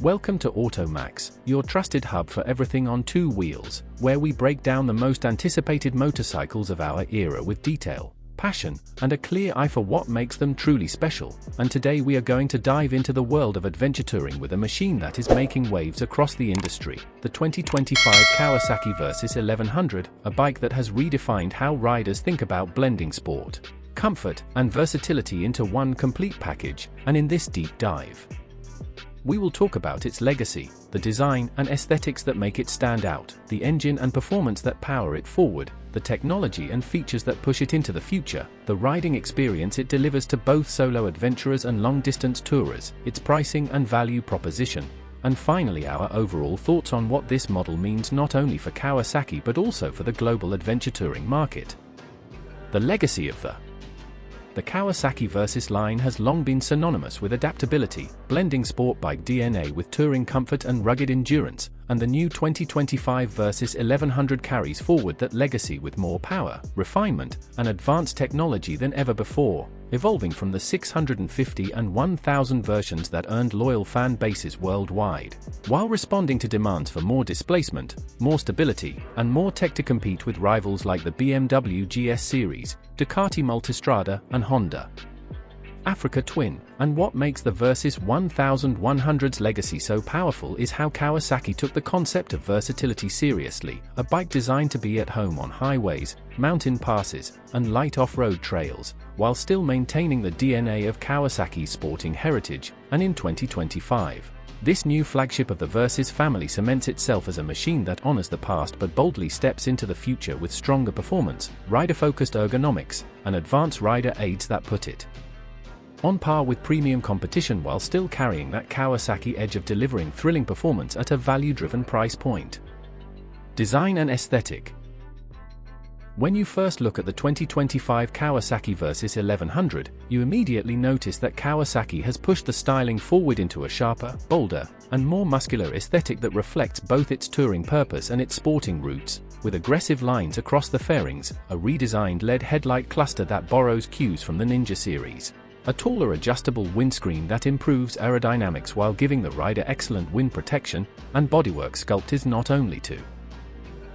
Welcome to AutoMax, your trusted hub for everything on two wheels, where we break down the most anticipated motorcycles of our era with detail, passion, and a clear eye for what makes them truly special. And today we are going to dive into the world of adventure touring with a machine that is making waves across the industry, the 2025 Kawasaki Versys 1100, a bike that has redefined how riders think about blending sport, comfort, and versatility into one complete package. And in this deep dive, we will talk about its legacy, the design and aesthetics that make it stand out, the engine and performance that power it forward, the technology and features that push it into the future, the riding experience it delivers to both solo adventurers and long-distance tourers, its pricing and value proposition, and finally our overall thoughts on what this model means not only for Kawasaki but also for the global adventure touring market. The legacy of the Kawasaki Versys line has long been synonymous with adaptability, blending sport bike DNA with touring comfort and rugged endurance, and the new 2025 Versys 1100 carries forward that legacy with more power, refinement, and advanced technology than ever before, evolving from the 650 and 1000 versions that earned loyal fan bases worldwide, while responding to demands for more displacement, more stability, and more tech to compete with rivals like the BMW GS Series, Ducati Multistrada, and Honda Africa Twin. And what makes the Versys 1100's legacy so powerful is how Kawasaki took the concept of versatility seriously, a bike designed to be at home on highways, mountain passes, and light off-road trails, while still maintaining the DNA of Kawasaki's sporting heritage. And in 2025, this new flagship of the Versys family cements itself as a machine that honors the past but boldly steps into the future with stronger performance, rider-focused ergonomics, and advanced rider aids that put it on par with premium competition while still carrying that Kawasaki edge of delivering thrilling performance at a value-driven price point. Design and aesthetic. When you first look at the 2025 Kawasaki Versys 1100, you immediately notice that Kawasaki has pushed the styling forward into a sharper, bolder, and more muscular aesthetic that reflects both its touring purpose and its sporting roots, with aggressive lines across the fairings, a redesigned LED headlight cluster that borrows cues from the Ninja series, a taller adjustable windscreen that improves aerodynamics while giving the rider excellent wind protection, and bodywork sculpt is not only to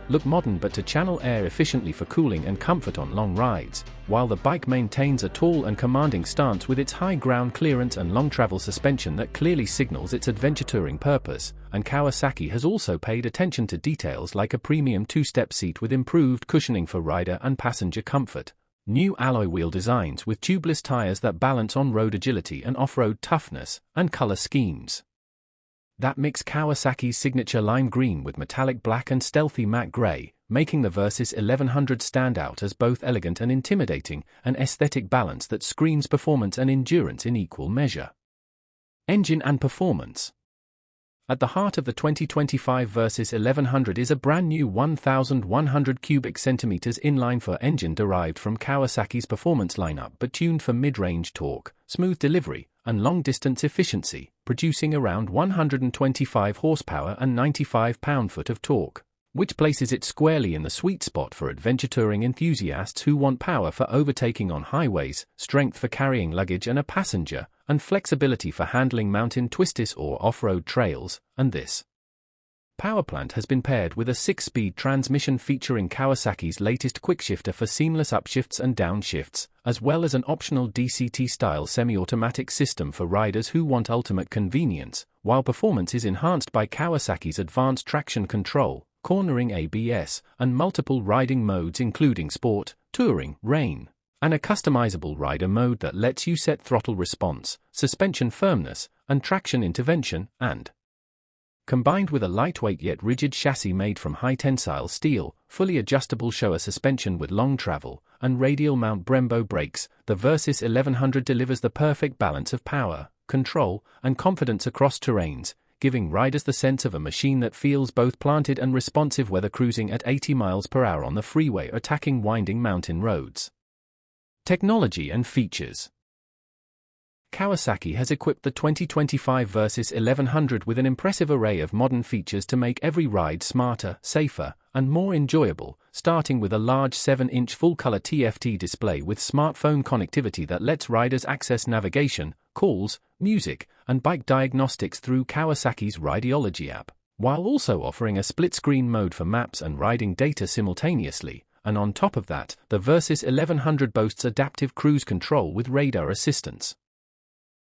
look modern but to channel air efficiently for cooling and comfort on long rides, while the bike maintains a tall and commanding stance with its high ground clearance and long travel suspension that clearly signals its adventure touring purpose. And Kawasaki has also paid attention to details like a premium two-step seat with improved cushioning for rider and passenger comfort, new alloy wheel designs with tubeless tires that balance on-road agility and off-road toughness, and color schemes that mix Kawasaki's signature lime green with metallic black and stealthy matte gray, making the Versys 1100 stand out as both elegant and intimidating, an aesthetic balance that screams performance and endurance in equal measure. Engine and performance. At the heart of the 2025 Versys 1100 is a brand new 1,100 cubic centimeters inline-4 engine derived from Kawasaki's performance lineup but tuned for mid-range torque, smooth delivery, and long-distance efficiency, producing around 125 horsepower and 95 pound-foot of torque, which places it squarely in the sweet spot for adventure touring enthusiasts who want power for overtaking on highways, strength for carrying luggage and a passenger, and flexibility for handling mountain twisties or off-road trails. And this power plant has been paired with a 6-speed transmission featuring Kawasaki's latest quickshifter for seamless upshifts and downshifts, as well as an optional DCT-style semi-automatic system for riders who want ultimate convenience, while performance is enhanced by Kawasaki's advanced traction control, cornering ABS, and multiple riding modes including sport, touring, rain, and a customizable rider mode that lets you set throttle response, suspension firmness, and traction intervention, and combined with a lightweight yet rigid chassis made from high-tensile steel, fully adjustable Showa suspension with long travel, and radial mount Brembo brakes, the Versys 1100 delivers the perfect balance of power, control, and confidence across terrains, giving riders the sense of a machine that feels both planted and responsive whether cruising at 80 miles per hour on the freeway or attacking winding mountain roads. Technology and features. Kawasaki has equipped the 2025 Versys 1100 with an impressive array of modern features to make every ride smarter, safer, and more enjoyable, starting with a large 7-inch full-color TFT display with smartphone connectivity that lets riders access navigation, calls, music, and bike diagnostics through Kawasaki's Rideology app, while also offering a split-screen mode for maps and riding data simultaneously. And on top of that, the Versys 1100 boasts adaptive cruise control with radar assistance,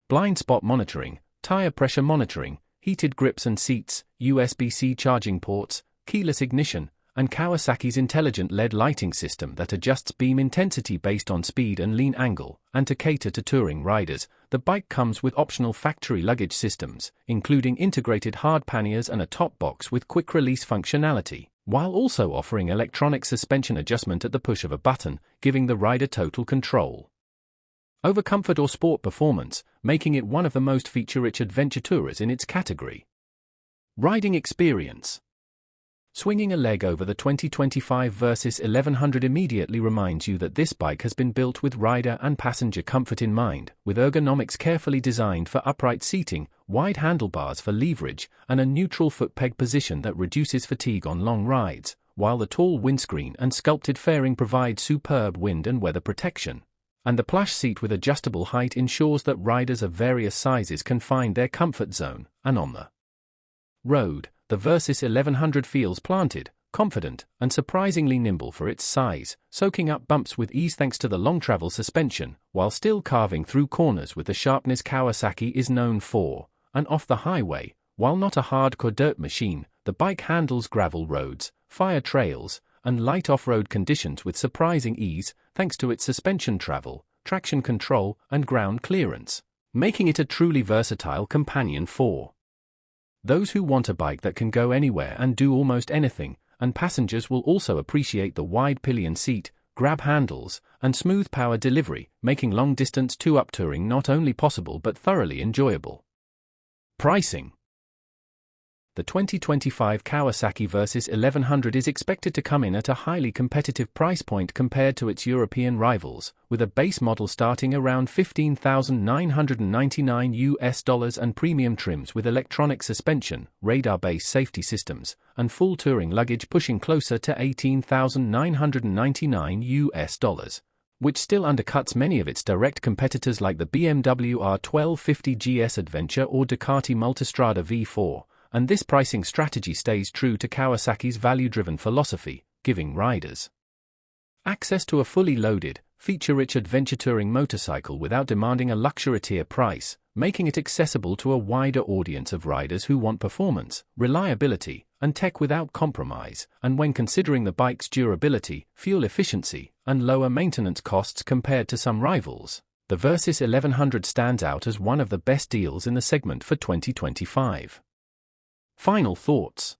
blind spot monitoring, tire pressure monitoring, heated grips and seats, USB-C charging ports, keyless ignition, and Kawasaki's intelligent LED lighting system that adjusts beam intensity based on speed and lean angle. And to cater to touring riders, the bike comes with optional factory luggage systems, including integrated hard panniers and a top box with quick-release functionality, while also offering electronic suspension adjustment at the push of a button, giving the rider total control over comfort or sport performance, making it one of the most feature-rich adventure tourers in its category. Riding experience. Swinging a leg over the 2025 Versys 1100 immediately reminds you that this bike has been built with rider and passenger comfort in mind, with ergonomics carefully designed for upright seating, wide handlebars for leverage, and a neutral foot peg position that reduces fatigue on long rides, while the tall windscreen and sculpted fairing provide superb wind and weather protection. And the plush seat with adjustable height ensures that riders of various sizes can find their comfort zone. And on the road, the Versys 1100 feels planted, confident, and surprisingly nimble for its size, soaking up bumps with ease thanks to the long-travel suspension, while still carving through corners with the sharpness Kawasaki is known for. And off the highway, while not a hardcore dirt machine, the bike handles gravel roads, fire trails, and light off-road conditions with surprising ease, thanks to its suspension travel, traction control, and ground clearance, making it a truly versatile companion for those who want a bike that can go anywhere and do almost anything. And passengers will also appreciate the wide pillion seat, grab handles, and smooth power delivery, making long-distance two-up touring not only possible but thoroughly enjoyable. Pricing. The 2025 Kawasaki Versys 1100 is expected to come in at a highly competitive price point compared to its European rivals, with a base model starting around $15,999 and premium trims with electronic suspension, radar-based safety systems, and full touring luggage pushing closer to $18,999, which still undercuts many of its direct competitors like the BMW R1250 GS Adventure or Ducati Multistrada V4. And this pricing strategy stays true to Kawasaki's value-driven philosophy, giving riders access to a fully loaded, feature-rich adventure touring motorcycle without demanding a luxury tier price, making it accessible to a wider audience of riders who want performance, reliability, and tech without compromise. And when considering the bike's durability, fuel efficiency, and lower maintenance costs compared to some rivals, the Versys 1100 stands out as one of the best deals in the segment for 2025. Final thoughts.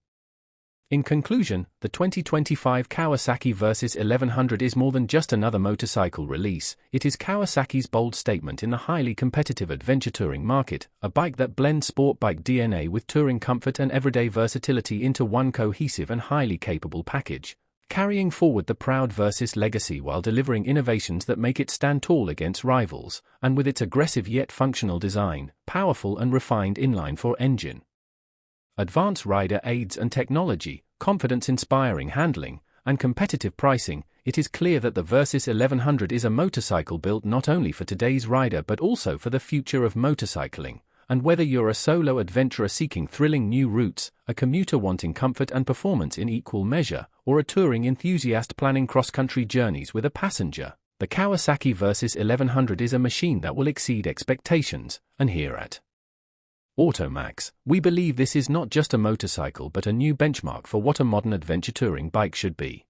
In conclusion, the 2025 Kawasaki Versys 1100 is more than just another motorcycle release. It is Kawasaki's bold statement in the highly competitive adventure touring market, a bike that blends sport bike DNA with touring comfort and everyday versatility into one cohesive and highly capable package, carrying forward the proud Versys legacy while delivering innovations that make it stand tall against rivals. And with its aggressive yet functional design, powerful and refined inline-4 engine, advanced rider aids and technology, confidence-inspiring handling, and competitive pricing, it is clear that the Versys 1100 is a motorcycle built not only for today's rider but also for the future of motorcycling. And whether you're a solo adventurer seeking thrilling new routes, a commuter wanting comfort and performance in equal measure, or a touring enthusiast planning cross-country journeys with a passenger, the Kawasaki Versys 1100 is a machine that will exceed expectations. And here at Automax, we believe this is not just a motorcycle but a new benchmark for what a modern adventure touring bike should be.